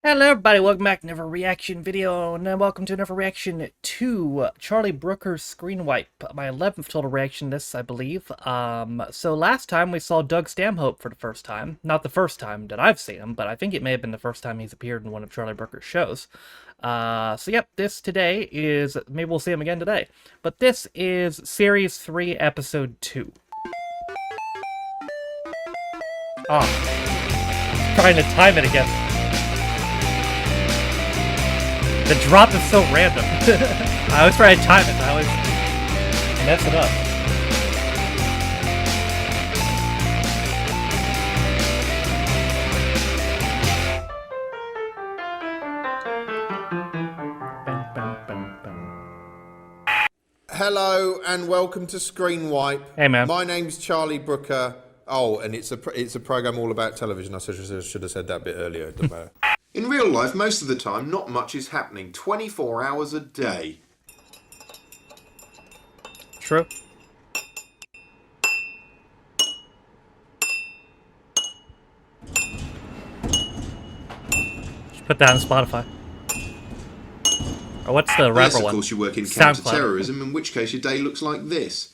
Hello everybody, welcome back to another reaction video, and welcome to another reaction to Charlie Brooker's Screenwipe, my 11th total reaction to this, I believe. So last time we saw Doug Stanhope for the first time. Not the first time that I've seen him, but I think it may have been the first time he's appeared in one of Charlie Brooker's shows. So yep, this today is, maybe we'll see him again today, but this is Series 3, Episode 2. Oh, trying to time it again. The drop is so random. I always try to time it, and I always mess it up. Hello and welcome to Screenwipe. Hey man. My name's Charlie Brooker. Oh, and it's a program all about television. I should have said that a bit earlier. It doesn't matter. In real life, most of the time, not much is happening 24 hours a day. True. Just put that on Spotify. Or what's the rapper Unless, of one? course, you work in SoundCloud. counter-terrorism, in which case your day looks like this.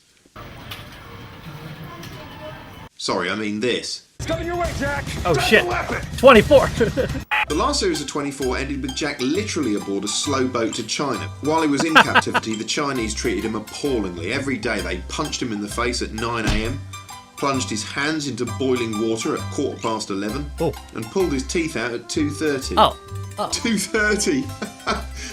Sorry, I mean this. It's coming your way, Jack! Oh Drop shit. the weapon! 24! The last series of 24 ended with Jack literally aboard a slow boat to China. While he was in captivity, the Chinese treated him appallingly. Every day they punched him in the face at 9 AM, plunged his hands into boiling water at 11:15, Oh. and pulled his teeth out at 2:30. Oh. 2:30?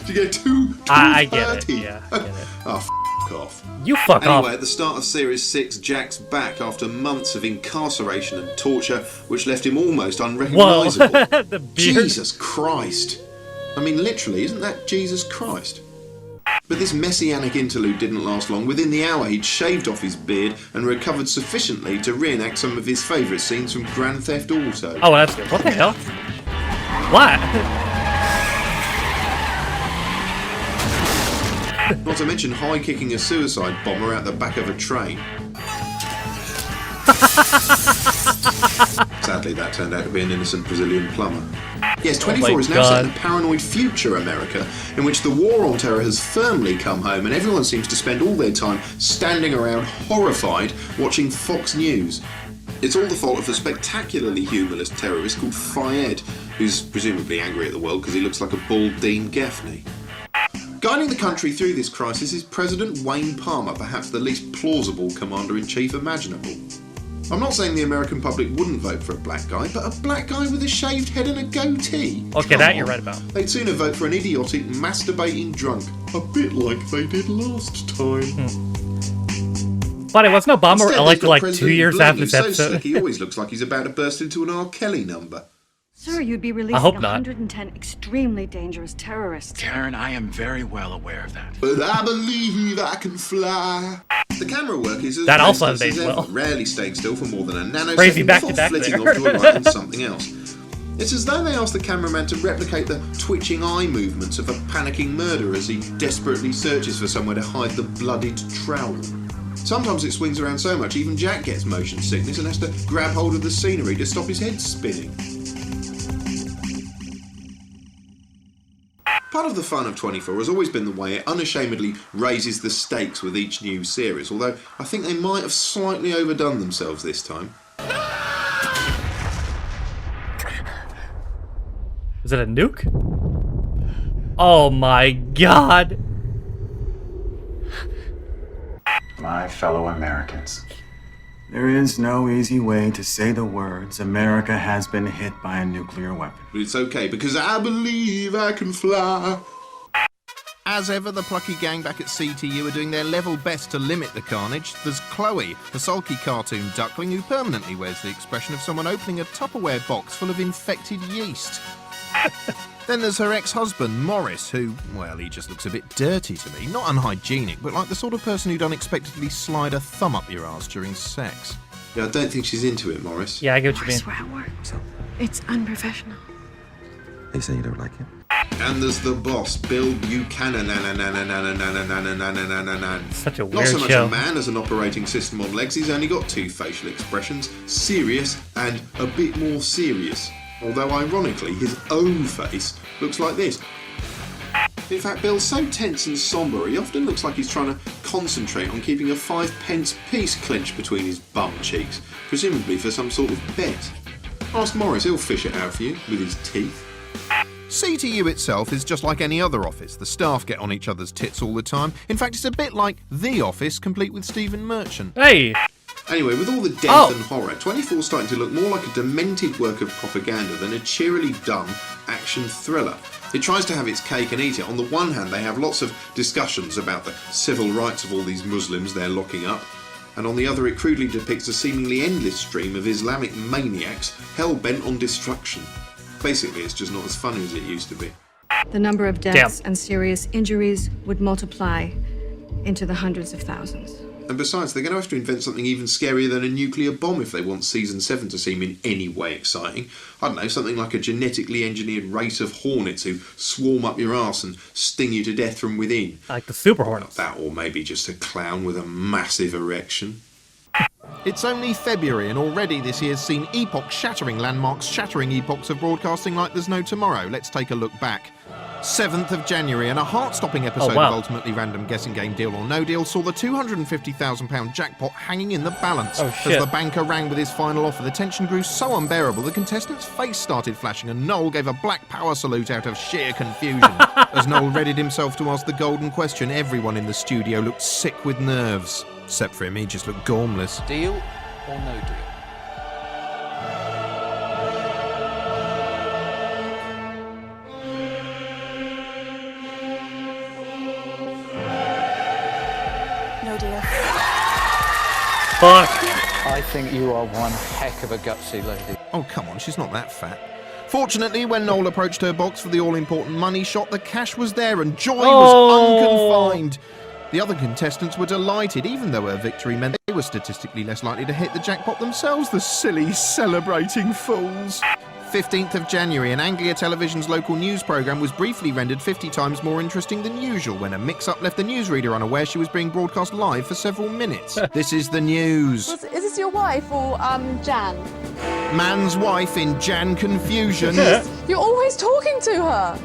Did you get 2:30? I get it, yeah, I get it. Oh, f*** off. You fuck Anyway, off. at the start of Series 6, Jack's back after months of incarceration and torture, which left him almost Whoa. unrecognisable. The beard. Jesus Christ. I mean, literally, isn't that Jesus Christ? But this messianic interlude didn't last long. Within the hour, he'd shaved off his beard and recovered sufficiently to reenact some of his favourite scenes from Grand Theft Auto. Oh, that's good. What the hell? What? Not to mention high-kicking a suicide bomber out the back of a train. Sadly, that turned out to be an innocent Brazilian plumber. Yes, 24 is now set in a paranoid future America, in which the war on terror has firmly come home and everyone seems to spend all their time standing around horrified watching Fox News. It's all the fault of a spectacularly humorless terrorist called Fayed, who's presumably angry at the world because he looks like a bald Dean Gaffney. Guiding the country through this crisis is President Wayne Palmer, perhaps the least plausible commander-in-chief imaginable. I'm not saying the American public wouldn't vote for a black guy, but a black guy with a shaved head and a goatee? Okay, Come that on. you're right about. They'd sooner vote for an idiotic, masturbating drunk, a bit like they did last time. But it wasn't Obama Instead, elected they've got like President 2 years Blaine, after this who's so episode. slick he always looks like he's about to burst into an R. Kelly number. Sir, you'd be releasing hope not. 110 extremely dangerous terrorists. Karen, I am very well aware of that. But I believe I can fly. The camera work is as That also relentless aged as well. ever, rarely staying still for more than a nanosecond Crazy back before to back flitting there. off to enlighten something else. It's as though they asked the cameraman to replicate the twitching eye movements of a panicking murderer as he desperately searches for somewhere to hide the bloodied trowel. Sometimes it swings around so much even Jack gets motion sickness and has to grab hold of the scenery to stop his head spinning. Part of the fun of 24 has always been the way it unashamedly raises the stakes with each new series, although I think they might have slightly overdone themselves this time. Is it a nuke? Oh my god. My fellow Americans, there is no easy way to say the words America has been hit by a nuclear weapon. But it's okay, because I believe I can fly. As ever, the plucky gang back at CTU are doing their level best to limit the carnage. There's Chloe, the sulky cartoon duckling who permanently wears the expression of someone opening a Tupperware box full of infected yeast. Then there's her ex-husband, Morris, who, well, he just looks a bit dirty to me. Not unhygienic, but like the sort of person who'd unexpectedly slide a thumb up your arse during sex. Yeah, I don't think she's into it, Morris. Yeah, I get what I you mean. swear it worked. It's unprofessional. They say you don't like him. And there's the boss, Bill Buchanan. Such a Not weird so much show. a man as an operating system on legs, he's only got two facial expressions, serious and a bit more serious. Although ironically, his own face looks like this. In fact, Bill's so tense and sombre, he often looks like he's trying to concentrate on keeping a 5p piece clenched between his bum cheeks, presumably for some sort of bet. Ask Morris, he'll fish it out for you with his teeth. CTU itself is just like any other office. The staff get on each other's tits all the time. In fact, it's a bit like The Office, complete with Stephen Merchant. Hey! Anyway, with all the death and horror, 24's starting to look more like a demented work of propaganda than a cheerily dumb action thriller. It tries to have its cake and eat it. On the one hand, they have lots of discussions about the civil rights of all these Muslims they're locking up, and on the other it crudely depicts a seemingly endless stream of Islamic maniacs hell-bent on destruction. Basically, it's just not as funny as it used to be. The number of deaths and serious injuries would multiply into the hundreds of thousands. And besides, they're going to have to invent something even scarier than a nuclear bomb if they want Season 7 to seem in any way exciting. I don't know, something like a genetically engineered race of hornets who swarm up your arse and sting you to death from within. Like the Super Hornets. That, or maybe just a clown with a massive erection. It's only February and already this year's seen epoch-shattering landmarks shattering epochs of broadcasting like there's no tomorrow. Let's take a look back. 7th of January, and a heart-stopping episode of Ultimately Random Guessing Game Deal or No Deal saw the £250,000 jackpot hanging in the balance. As the banker rang with his final offer, the tension grew so unbearable the contestant's face started flashing and Noel gave a black power salute out of sheer confusion. As Noel readied himself to ask the golden question, everyone in the studio looked sick with nerves. Except for him, he just looked gormless. Deal or no deal? No deal. Fuck. I think you are one heck of a gutsy lady. Oh, come on, she's not that fat. Fortunately, when Noel approached her box for the all-important money shot, the cash was there and joy was unconfined. The other contestants were delighted, even though her victory meant they were statistically less likely to hit the jackpot themselves, the silly, celebrating fools. 15th of January, and Anglia Television's local news programme was briefly rendered 50 times more interesting than usual when a mix-up left the newsreader unaware she was being broadcast live for several minutes. This is the news. Is this your wife or, Jan? Man's wife in Jan confusion. You're always talking to her.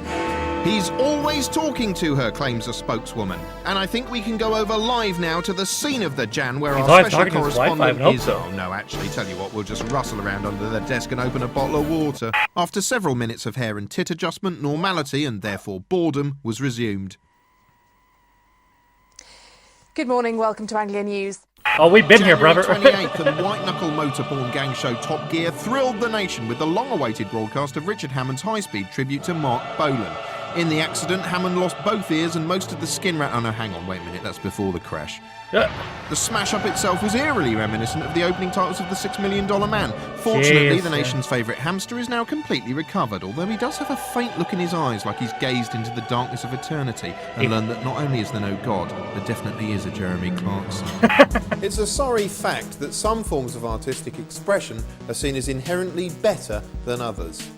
He's always talking to her, claims a spokeswoman. And I think we can go over live now to the scene of the Jan where our special correspondent is... Oh, no, actually, tell you what, we'll just rustle around under the desk and open a bottle of water. After several minutes of hair and tit adjustment, normality, and therefore boredom, was resumed. Good morning, welcome to Anglia News. Oh, we've been here, brother. January 28th, and white-knuckle motor-born gang show Top Gear thrilled the nation with the long-awaited broadcast of Richard Hammond's high-speed tribute to Mark Bolan. In the accident, Hammond lost both ears and most of the skin Oh no, hang on, wait a minute, that's before the crash. The smash-up itself was eerily reminiscent of the opening titles of The $6 Million Man. Fortunately, the nation's favourite hamster is now completely recovered, although he does have a faint look in his eyes like he's gazed into the darkness of eternity and learned that not only is there no God, there definitely is a Jeremy Clarkson. It's a sorry fact that some forms of artistic expression are seen as inherently better than others.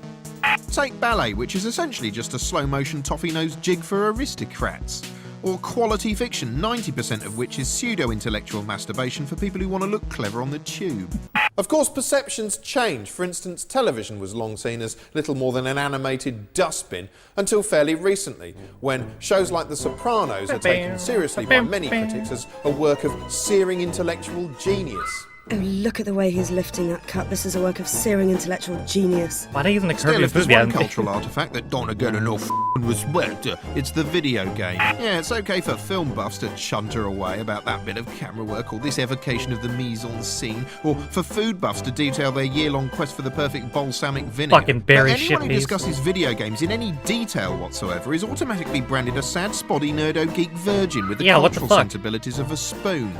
Take ballet, which is essentially just a slow-motion toffee-nosed jig for aristocrats. Or quality fiction, 90% of which is pseudo-intellectual masturbation for people who want to look clever on the tube. Of course, perceptions change. For instance, television was long seen as little more than an animated dustbin until fairly recently, when shows like The Sopranos are taken seriously by many critics as a work of searing intellectual genius. Oh, look at the way he's lifting that cup. This is a work of searing intellectual genius. Why are they using the Still, curvy if there's movie? one cultural artefact that don't get enough respect, it's the video game. Yeah, it's okay for film buffs to chunter away about that bit of camera work or this evocation of the mise-en-scene, or for food buffs to detail their year-long quest for the perfect balsamic vinegar. Fucking berry but anyone shit who discusses video games in any detail whatsoever is automatically branded a sad, spotty, nerdo-geek virgin with the cultural sensibilities of a spoon.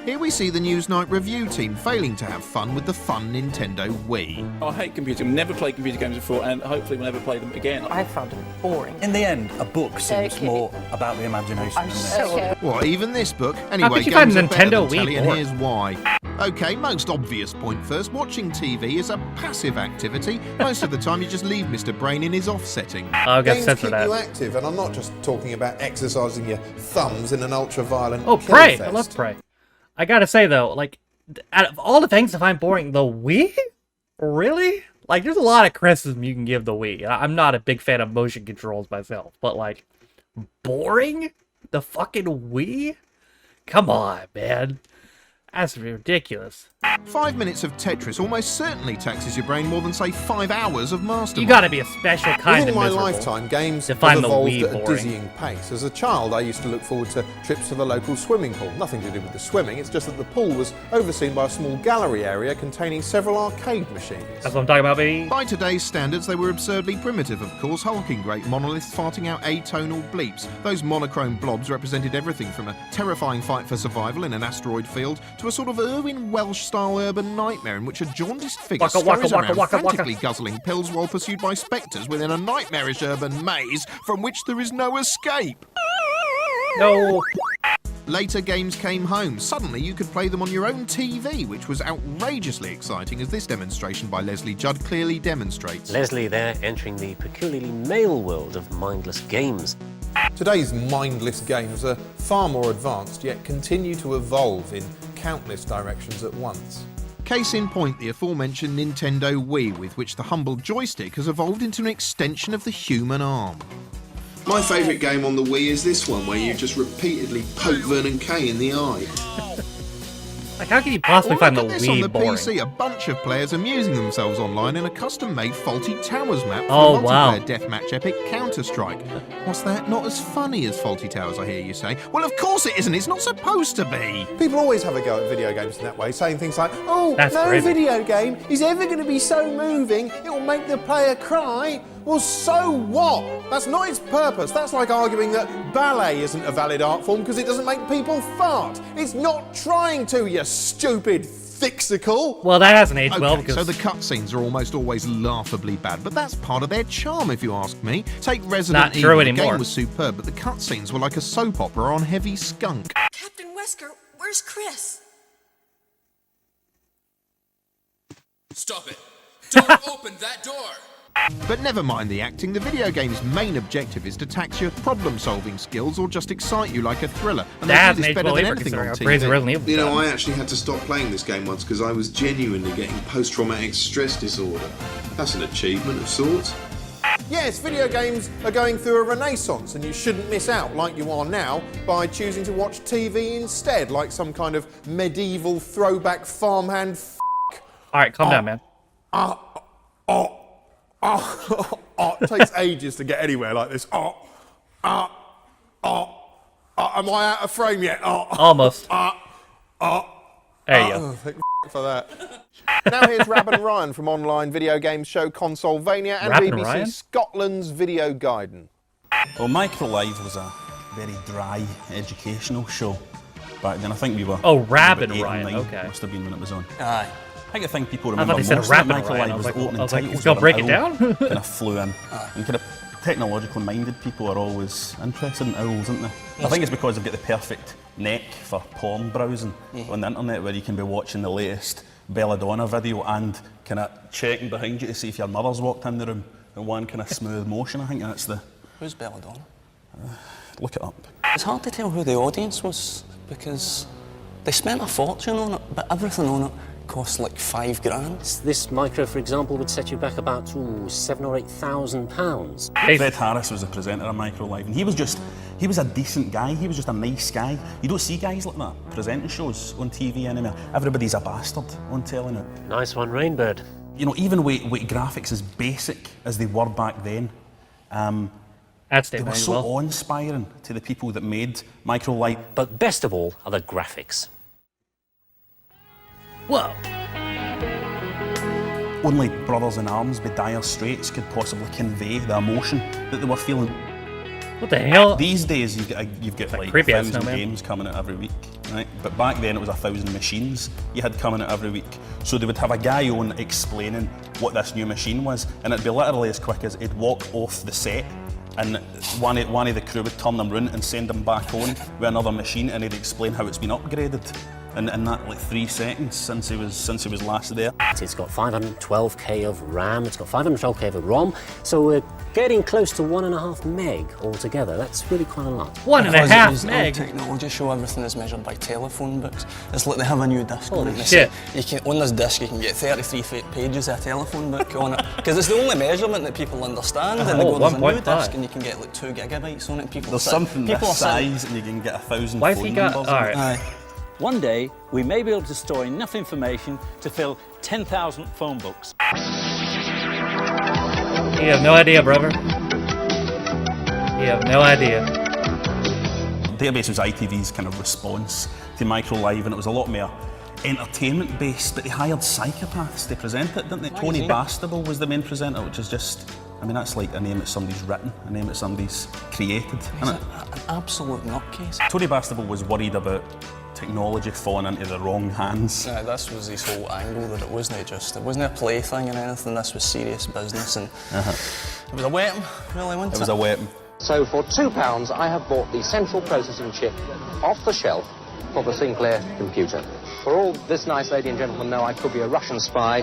Here we see the Newsnight review team failing to have fun with the fun Nintendo Wii. I hate computer games. Never played computer games before, and hopefully will never play them again. I found them boring. In the end, a book seems more about the imagination than this. What, even this book? Anyway, you find games are better Nintendo than telly, Wii and boring? here's why. Okay, most obvious point first. Watching TV is a passive activity. Most of the time, you just leave Mr. Brain in his offsetting. I'll get Games sent for keep that. you active, and I'm not just talking about exercising your thumbs in an ultra-violent Oh, Prey! killfest. I love Prey. I gotta say, though, like, out of all the things I find boring, the Wii? Really? Like, there's a lot of criticism you can give the Wii. I'm not a big fan of motion controls myself, but like, boring? The fucking Wii? Come on, man. That's ridiculous. 5 minutes of Tetris almost certainly taxes your brain more than, say, 5 hours of Mastermind. You gotta be a special kind of Within my miserable lifetime, games to have find the evolved Wii at a boring. dizzying pace. As a child, I used to look forward to trips to the local swimming pool. Nothing to do with the swimming, it's just that the pool was overseen by a small gallery area containing several arcade machines. That's what I'm talking about, baby. By today's standards, they were absurdly primitive, of course, hulking great monoliths farting out atonal bleeps. Those monochrome blobs represented everything from a terrifying fight for survival in an asteroid field to a sort of Irwin Welsh-style urban nightmare in which a jaundiced figure scurries around frantically guzzling pills while pursued by spectres within a nightmarish urban maze from which there is no escape. No. Later games came home. Suddenly you could play them on your own TV, which was outrageously exciting, as this demonstration by Leslie Judd clearly demonstrates. Leslie there entering the peculiarly male world of mindless games. Today's mindless games are far more advanced, yet continue to evolve in countless directions at once. Case in point, the aforementioned Nintendo Wii, with which the humble joystick has evolved into an extension of the human arm. My favourite game on the Wii is this one, where you just repeatedly poke Vernon Kay in the eye. Like, how can you possibly find the Look at this Wii on the boring? PC, a bunch of players amusing themselves online in a custom-made Faulty Towers map for Oh, the wow. multiplayer deathmatch epic Counter-Strike. What's that? Not as funny as Faulty Towers, I hear you say. Well, of course it isn't. It's not supposed to be. People always have a go at video games in that way, saying things like, oh, That's no crazy. video game is ever going to be so moving, it will make the player cry. Well, so what? That's not its purpose. That's like arguing that ballet isn't a valid art form because it doesn't make people fart. It's not trying to, you stupid thixicle. Well, that hasn't aged well Okay, because so the cutscenes are almost always laughably bad, but that's part of their charm, if you ask me. Take Resident Not Evil. true The anymore. game was superb, but the cutscenes were like a soap opera on heavy skunk. Captain Wesker, where's Chris? Stop it. Don't open that door. But never mind the acting, the video game's main objective is to tax your problem-solving skills or just excite you like a thriller. And That they do hasn't this aged better well than either, anything on considering how crazy TV. Resident Evil You know, done. I actually had to stop playing this game once because I was genuinely getting post-traumatic stress disorder. That's an achievement of sorts. Yes, video games are going through a renaissance and you shouldn't miss out like you are now by choosing to watch TV instead, like some kind of medieval throwback farmhand Alright, calm down, man. it takes ages to get anywhere like this. Am I out of frame yet? Almost. There you go. Thank for that. Now here's Rab and Ryan from online video game show Consolvania and Rab and BBC Ryan? Scotland's Video Guidance. Well, Micro Live was a very dry educational show back then. I think we were. Oh, Rab about and 8 or Ryan, 9, okay. Must have been when it was on. Aye. I think the thing people I remember thought they said most Rab about and Micro Ryan. Live I was was the like, opening I was like, titles. he's gonna were break it owl down? kind of flew in. And kind of technologically minded people are always interested in owls, aren't they? I think it's because they've got the perfect neck for porn browsing on the internet, where you can be watching the latest Belladonna video and kind of checking behind you to see if your mother's walked in the room in one kind of smooth motion. I think that's the... Who's Belladonna? Look it up. It's hard to tell who the audience was because they spent a fortune on it, but everything on it cost like £5,000. This micro, for example, would set you back about £7,000 or £8,000. Fred Harris was the presenter of Micro Live, and he was a decent guy, he was just a nice guy. You don't see guys like that presenting shows on TV anymore. Everybody's a bastard on telly now. Nice one, Rainbird. You know, even with graphics as basic as they were back then, they were so awe-inspiring to the people that made Micro Live. But best of all are the graphics. Whoa. Only brothers in arms with dire straits could possibly convey the emotion that they were feeling. What the hell? These days you've got like creepy ass 1,000 snowman. games coming out every week, right? But back then it was 1,000 machines you had coming out every week. So they would have a guy on explaining what this new machine was, and it'd be literally as quick as he'd walk off the set and one of the crew would turn them round and send them back on with another machine, and he'd explain how it's been upgraded. in that like 3 seconds since he was last there. It's got 512k of RAM, it's got 512k of ROM, so we're getting close to 1.5 meg altogether. That's really quite a lot. 1.5 meg? Technology show everything is measured by telephone books. It's like they have a new disc on it. Holy shit. You can, on this disc you can get 33 pages of a telephone book on it. Because it's the only measurement that people understand. And they go, there's a new disc and you can get like 2 gigabytes on it. There's something this size and you can get 1,000 Why has phone he got... numbers. Alright. One day, we may be able to store enough information to fill 10,000 phone books. You have no idea, brother. You have no idea. Database was ITV's kind of response to Micro Live, and it was a lot more entertainment based, but they hired psychopaths to present it, didn't they? Tony Bastable was the main presenter, which is just, I mean, that's like a name that somebody's written, a name that somebody's created, isn't it? An absolute nutcase. Tony Bastable was worried about technology falling into the wrong hands. Yeah, this was his whole angle, that it wasn't a plaything or anything, this was serious business, and it was a weapon, really, wasn't it? It was a weapon. So for £2, I have bought the central processing chip off the shelf for the Sinclair computer. For all this nice lady and gentleman know, I could be a Russian spy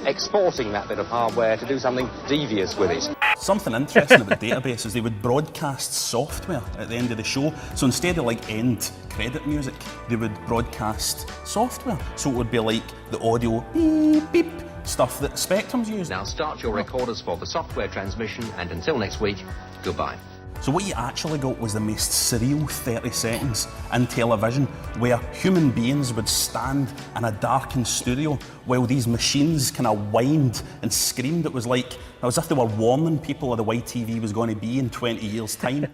exporting that bit of hardware to do something devious with it. Something interesting about databases, they would broadcast software at the end of the show. So instead of like end credit music, they would broadcast software. So it would be like the audio beep beep stuff that Spectrum's used. Now start your recorders for the software transmission, and until next week, goodbye. So what you actually got was the most surreal 30 seconds in television where human beings would stand in a darkened studio while these machines kind of whined and screamed. It was like, as if they were warning people of the way TV was going to be in 20 years' time.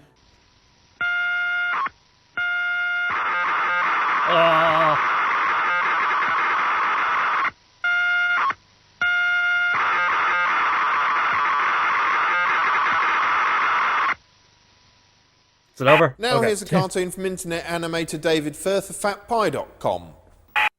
Is it over? Now Okay. here's a cartoon from internet animator David Firth of fatpie.com.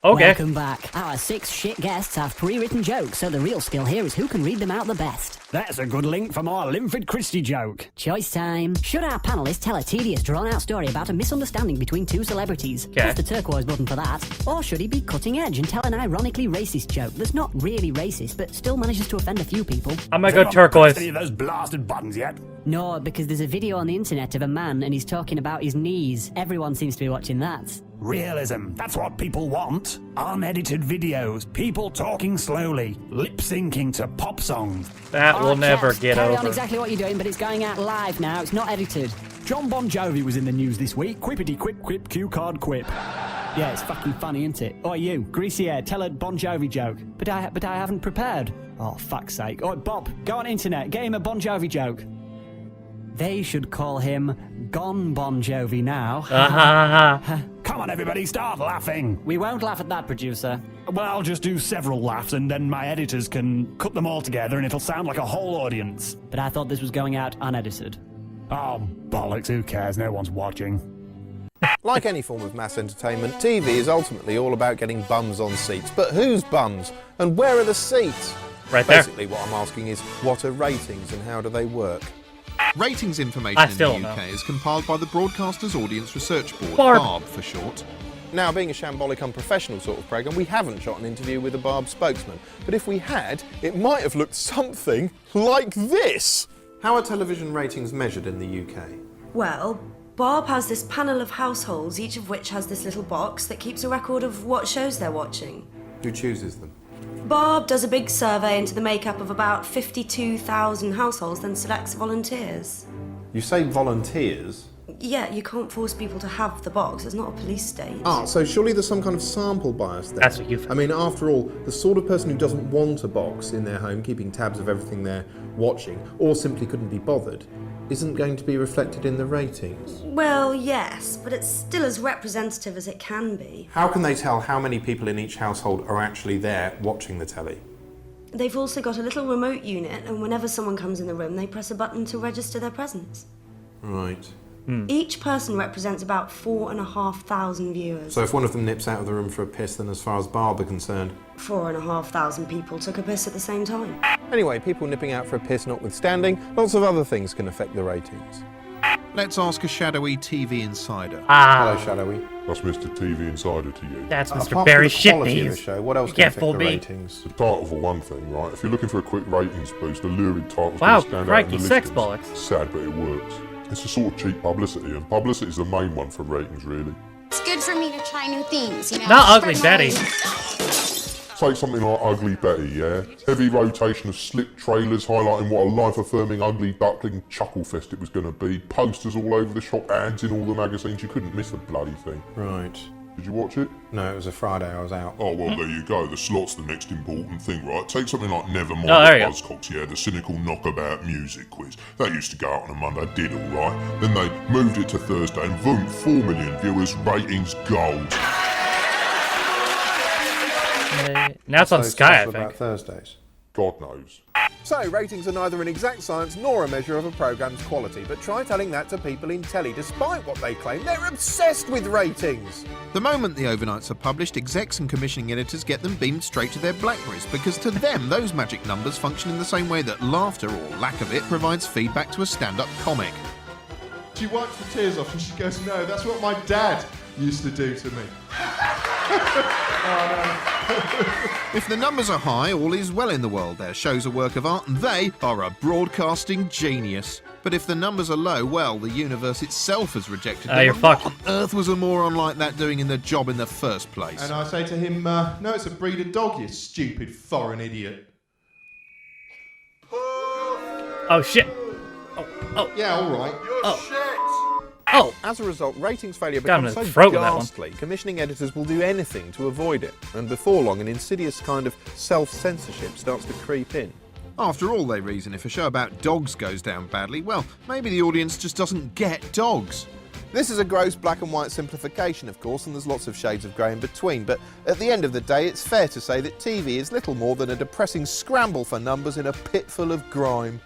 Okay. Welcome back. Our 6 shit guests have pre-written jokes, so the real skill here is who can read them out the best. That's a good link for my Linford Christie joke. Choice time. Should our panellists tell a tedious, drawn-out story about a misunderstanding between 2 celebrities? Press the turquoise button for that. Or should he be cutting edge and tell an ironically racist joke that's not really racist, but still manages to offend a few people? I'm gonna go turquoise. Any of those blasted buttons yet? No, because there's a video on the internet of a man and he's talking about his knees. Everyone seems to be watching that. Realism. That's what people want. Unedited videos. People talking slowly. Lip-syncing to pop songs. That will never chaps, get carry over. on exactly what you're doing, but it's going out live now. It's not edited. John Bon Jovi was in the news this week. Quippity quip quip cue card quip. Yeah, it's fucking funny, isn't it? Oh, you, greasy hair, tell a Bon Jovi joke. But I haven't prepared. Oh, fuck's sake. Oh, Bob, go on internet, get him a Bon Jovi joke. They should call him Gone Bon Jovi now. Come on, everybody, start laughing. We won't laugh at that, producer. Well, I'll just do several laughs and then my editors can cut them all together and it'll sound like a whole audience. But I thought this was going out unedited. Oh, bollocks, who cares? No one's watching. Like any form of mass entertainment, TV is ultimately all about getting bums on seats. But whose bums? And where are the seats? Right there. Basically, what I'm asking is, what are ratings and how do they work? Ratings information in the UK is compiled by the Broadcasters Audience Research Board, BARB for short. Now, being a shambolic unprofessional sort of programme, we haven't shot an interview with a BARB spokesman. But if we had, it might have looked something like this. How are television ratings measured in the UK? Well, Barb has this panel of households, each of which has this little box that keeps a record of what shows they're watching. Who chooses them? Barb does a big survey into the makeup of about 52,000 households, then selects volunteers. You say volunteers? Yeah, you can't force people to have the box. It's not a police state. Ah, so surely there's some kind of sample bias there. That's what you think. I mean, after all, the sort of person who doesn't want a box in their home, keeping tabs of everything they're watching, or simply couldn't be bothered, isn't going to be reflected in the ratings. Well, yes, but it's still as representative as it can be. How can they tell how many people in each household are actually there watching the telly? They've also got a little remote unit, and whenever someone comes in the room, they press a button to register their presence. Right. Each person represents about 4,500 viewers. So if one of them nips out of the room for a piss, then as far as Barb are concerned... 4,500 people took a piss at the same time. Anyway, people nipping out for a piss notwithstanding, lots of other things can affect the ratings. Let's ask a shadowy TV insider. Hello, shadowy. That's Mr. TV Insider to you. That's Mr. Apart Barry from the quality of the Shitneys. show, what else You can can't affect fool the me. ratings? The title for one thing, right? If you're looking for a quick ratings boost, a lurid title's Wow, going to stand out crikey, in the sex listings. bollocks. Sad, but it works. It's a sort of cheap publicity, and publicity is the main one for ratings, really. It's good for me to try new things, you know. Not Ugly Betty. Take something like Ugly Betty, yeah? Heavy rotation of slick trailers highlighting what a life-affirming ugly duckling chuckle-fest it was going to be. Posters all over the shop, ads in all the magazines. You couldn't miss the bloody thing. Right. Did you watch it? No, it was a Friday, I was out. Oh, well, there you go. The slot's the next important thing, right? Take something like Nevermind Oh, there the you go. Buzzcocks, yeah? The cynical knockabout music quiz. That used to go out on a Monday, did all right. Then they moved it to Thursday and boom, 4 million viewers, ratings gold. Now it's on So Sky, I special about think. Thursdays. God knows. So, ratings are neither an exact science nor a measure of a programme's quality, but try telling that to people in telly. Despite what they claim, they're obsessed with ratings. The moment the overnights are published, execs and commissioning editors get them beamed straight to their Blackberries, because to them, those magic numbers function in the same way that laughter, or lack of it, provides feedback to a stand-up comic. She wipes the tears off and she goes, "No, that's what my dad used to do to me." If the numbers are high, all is well in the world. Their show's a work of art, and they are a broadcasting genius. But if the numbers are low, well, the universe itself has rejected them. You're And fucked. What on earth was a moron like that doing in the job in the first place? And I say to him, "No, it's a breed of dog, you stupid foreign idiot." Oh, shit. Oh. Yeah, all right. Oh. As a result, ratings failure Got him becomes in the so throat with that one. ghastly, commissioning editors will do anything to avoid it. And before long, an insidious kind of self-censorship starts to creep in. After all, they reason if a show about dogs goes down badly, well, maybe the audience just doesn't get dogs. This is a gross black and white simplification, of course, and there's lots of shades of grey in between, but at the end of the day, it's fair to say that TV is little more than a depressing scramble for numbers in a pit full of grime.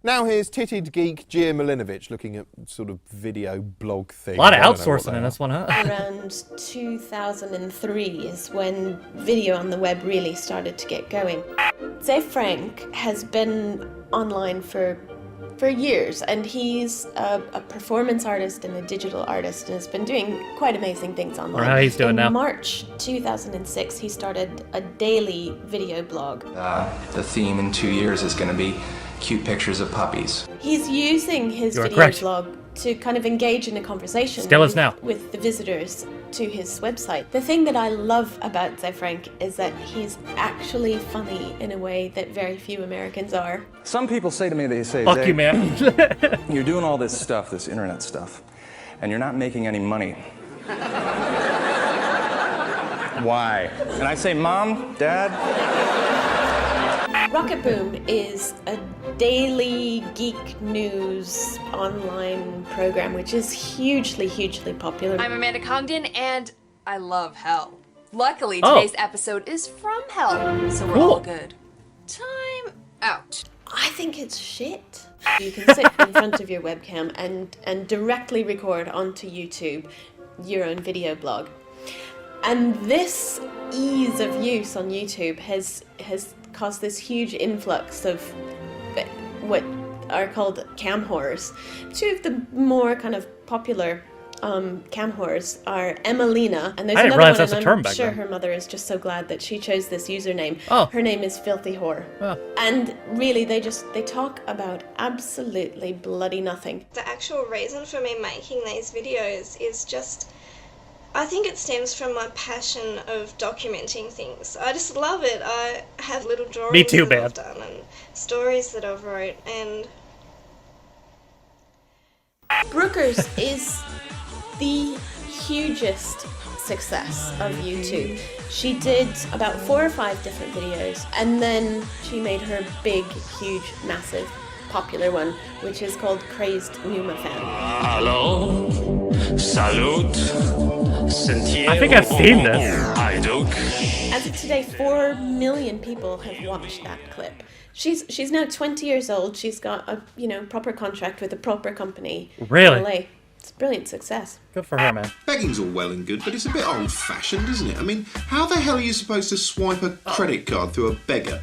Now here's titted geek Gia Milinovich looking at sort of video blog thing. A lot of outsourcing in this one, huh? Around 2003 is when video on the web really started to get going. Zay Frank has been online for years, and he's a performance artist and a digital artist, and has been doing quite amazing things online. How he's doing in now. March 2006, he started a daily video blog. The theme in 2 years is going to be cute pictures of puppies. He's using his You are video correct. blog to kind of engage in a conversation Still is now. with the visitors to his website. The thing that I love about Zay Frank is that he's actually funny in a way that very few Americans are. Some people say to me, they say, Fuck "Zay, you, man. you're doing all this stuff, this internet stuff, and you're not making any money. Why?" And I say, "Mom, Dad." Rocket Boom is a daily geek news online program which is hugely, hugely popular. I'm Amanda Congdon, and I love hell. Luckily, Oh. today's episode is from hell, so we're all good. Time out. I think it's shit. You can sit in front of your webcam and directly record onto YouTube your own video blog. And this ease of use on YouTube has caused this huge influx of what are called cam horrors. Two of the more kind of popular cam horrors are Emelina, and there's I didn't another realize one, that's and a term I'm back sure then. her mother is just so glad that she chose this username. Oh. Her name is Filthy Whore. Oh. And really, they talk about absolutely bloody nothing. The actual reason for me making these videos is just, I think it stems from my passion of documenting things. I just love it. I have little drawings Me too, that I've man. done and stories that I've wrote, and Brooker's is the hugest success of YouTube. She did about 4 or 5 different videos, and then she made her big, huge, massive, popular one, which is called Crazed Numa Fan. Hello, salute, I think I've seen this. Hi, Duke. As of today, 4 million people have watched that clip. She's now 20 years old. She's got a proper contract with a proper company Really? in LA. It's a brilliant success. Good for her, man. Begging's all well and good, but it's a bit old-fashioned, isn't it? I mean, how the hell are you supposed to swipe a credit card through a beggar?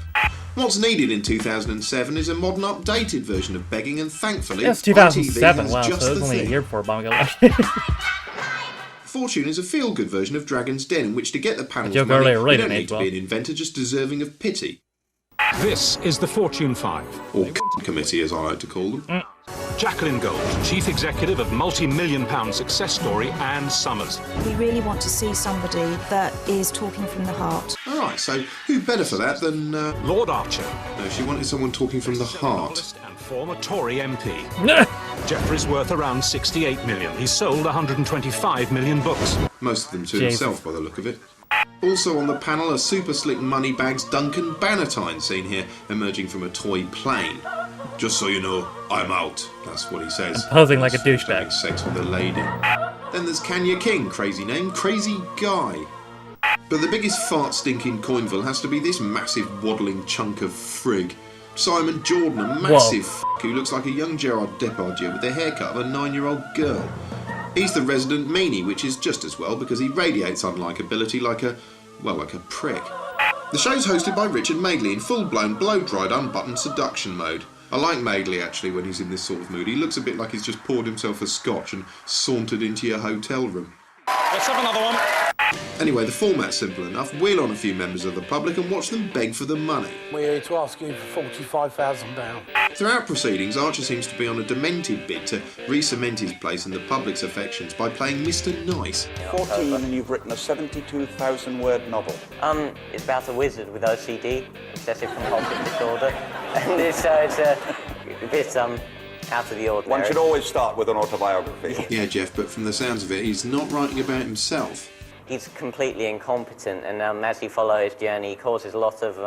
What's needed in 2007 is a modern, updated version of begging, and thankfully, It's 2007. ITV has Wow, just so it was the only a thing. year before Obama. Fortune is a feel-good version of Dragon's Den in which to get the panel's joke money, earlier really you don't didn't need age to well. be an inventor, just deserving of pity. This is the Fortune 5. Or committee, as I like to call them. Jacqueline Gold, Chief Executive of multi-million-pound success story Anne Summers. We really want to see somebody that is talking from the heart. Alright, so who better for that than... Lord Archer. No, she wanted someone talking from the heart. And former Tory MP. Jeffrey's worth around 68 million. He's sold 125 million books. Most of them to Jesus. himself, by the look of it. Also on the panel, a super slick moneybags Duncan Bannatyne seen here, emerging from a toy plane. Just so you know, I'm out. That's what he says. And posing like a douchebag. Having sex with a lady. Then there's Kenya King, crazy name, Crazy Guy. But the biggest fart-stinking Coinville has to be this massive waddling chunk of frig. Simon Jordan, a massive who looks like a young Gerard Depardieu with the haircut of a 9-year-old girl. He's the resident meanie, which is just as well because he radiates unlikability like a prick. The show's hosted by Richard Madeley in full-blown, blow-dried, unbuttoned seduction mode. I like Madeley actually when he's in this sort of mood. He looks a bit like he's just poured himself a scotch and sauntered into your hotel room. Let's have another one. Anyway, the format's simple enough. Wheel on a few members of the public and watch them beg for the money. We're here to ask you for £45,000. Throughout proceedings, Archer seems to be on a demented bid to re-cement his place in the public's affections by playing Mr. Nice. 14 and you've written a 72,000-word novel. It's about a wizard with OCD, obsessive compulsive disorder, and it's a bit out of the ordinary. One should always start with an autobiography. Yeah, Jeff, but from the sounds of it, he's not writing about himself. He's completely incompetent, and as you follow his journey, he causes a lot of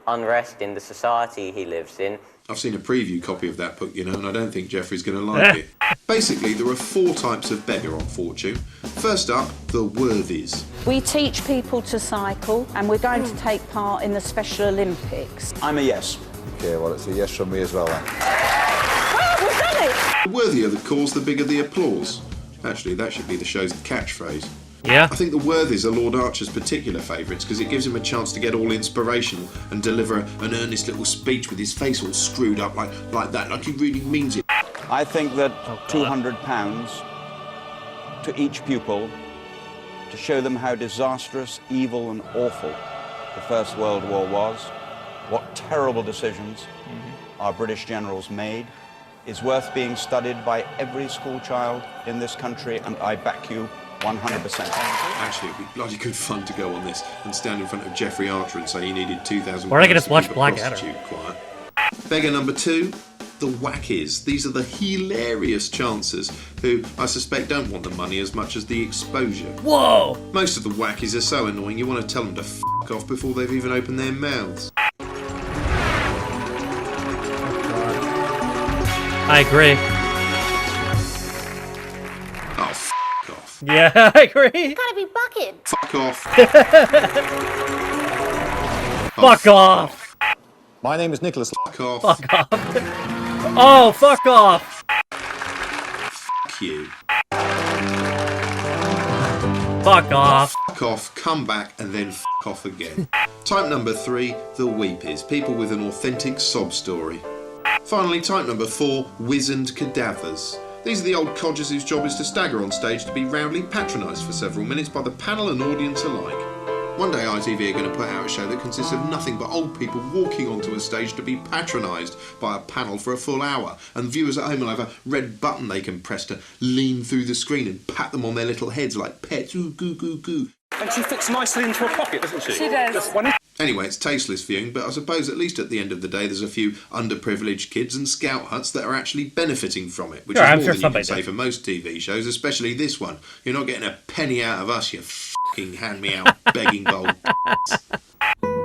unrest in the society he lives in. I've seen a preview copy of that book, you know, and I don't think Jeffrey's going to like it. Basically, there are 4 types of beggar on Fortune. First up, the worthies. We teach people to cycle, and we're going to take part in the Special Olympics. I'm a yes. Okay, well, it's a yes from me as well, then. We've done it! The worthier the cause, the bigger the applause. Actually, that should be the show's catchphrase. Yeah. I think the worthies are Lord Archer's particular favourites because it gives him a chance to get all inspirational and deliver an earnest little speech with his face all screwed up like that, like he really means it. I think that £200 to each pupil to show them how disastrous, evil and awful the First World War was, what terrible decisions our British generals made, is worth being studied by every school child in this country, and I back you 100%. Actually, it'd be bloody good fun to go on this and stand in front of Jeffrey Archer and say he needed £2,000 Or I could just to watch keep a Blackadder. prostitute quiet. Beggar number 2, the wackies. These are the hilarious chancers who I suspect don't want the money as much as the exposure. Whoa! Most of the wackies are so annoying you want to tell them to f*** off before they've even opened their mouths. I agree. Oh, f*** off. Yeah, I agree. Gotta be bucking. Fuck off. Fuck off. My name is Nicholas. Fuck off. Fuck off. Oh, fuck off. Fuck you. Fuck off. Fuck off, come back, and then fuck off again. Type number 3, the weepies. People with an authentic sob story. Finally, type number 4, wizened cadavers. These are the old codgers whose job is to stagger on stage to be roundly patronised for several minutes by the panel and audience alike. One day ITV are going to put out a show that consists of nothing but old people walking onto a stage to be patronised by a panel for a full hour, and viewers at home will have a red button they can press to lean through the screen and pat them on their little heads like pets. Ooh, goo, goo, goo. And she fits nicely into her pocket, doesn't she? She does. Anyway, it's tasteless viewing, but I suppose at least at the end of the day there's a few underprivileged kids and scout huts that are actually benefiting from it, which is more than you can say for most TV shows, especially this one. You're not getting a penny out of us, you fucking hand-me-out begging bowl.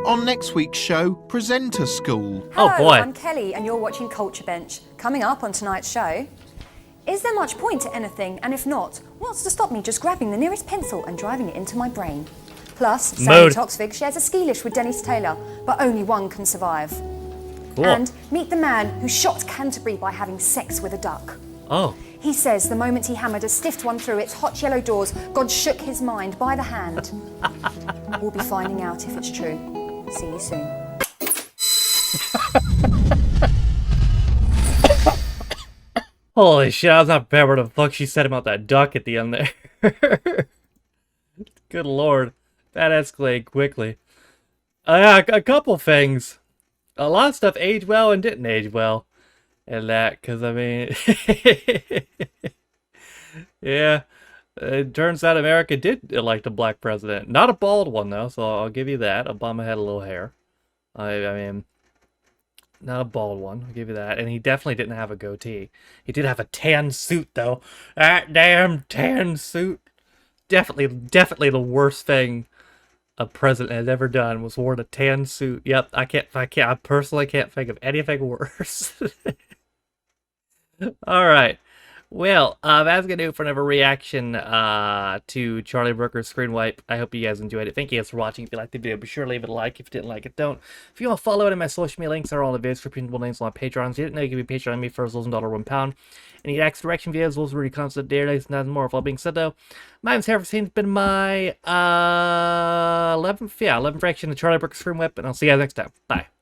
On next week's show, Presenter School. Hello, I'm Kelly and you're watching Culture Bench. Coming up on tonight's show, is there much point to anything? And if not, what's to stop me just grabbing the nearest pencil and driving it into my brain? Plus, Sammy Toxvig shares a ski lift with Dennis Taylor, but only one can survive. Cool. And meet the man who shot Canterbury by having sex with a duck. Oh. He says the moment he hammered a stiffed one through its hot yellow doors, God shook his mind by the hand. We'll be finding out if it's true. See you soon. Holy shit, I was not prepared what the fuck she said about that duck at the end there. Good lord. That escalated quickly. Yeah, a couple things. A lot of stuff aged well and didn't age well. And that, because, I mean... yeah. It turns out America did elect a black president. Not a bald one, though, so I'll give you that. Obama had a little hair. I mean... Not a bald one, I'll give you that. And he definitely didn't have a goatee. He did have a tan suit, though. That damn tan suit. Definitely the worst thing a president has ever done was worn a tan suit. Yep, I personally can't think of anything worse. Alright. Well, that's gonna do it for another reaction to Charlie Brooker's Screenwipe. I hope you guys enjoyed it. Thank you guys for watching. If you liked the video, be sure to leave it a like. If you didn't like it, don't. If you want to follow it, my social media links are all in the video description. Names on my Patreons. If you didn't know, you can be Patreon me for as low as £1 and you get direction videos, those really constant daily, and more. With all being said, though, my name's Harry. It's been my 11th reaction to Charlie Brooker's Screenwipe, and I'll see you guys next time. Bye.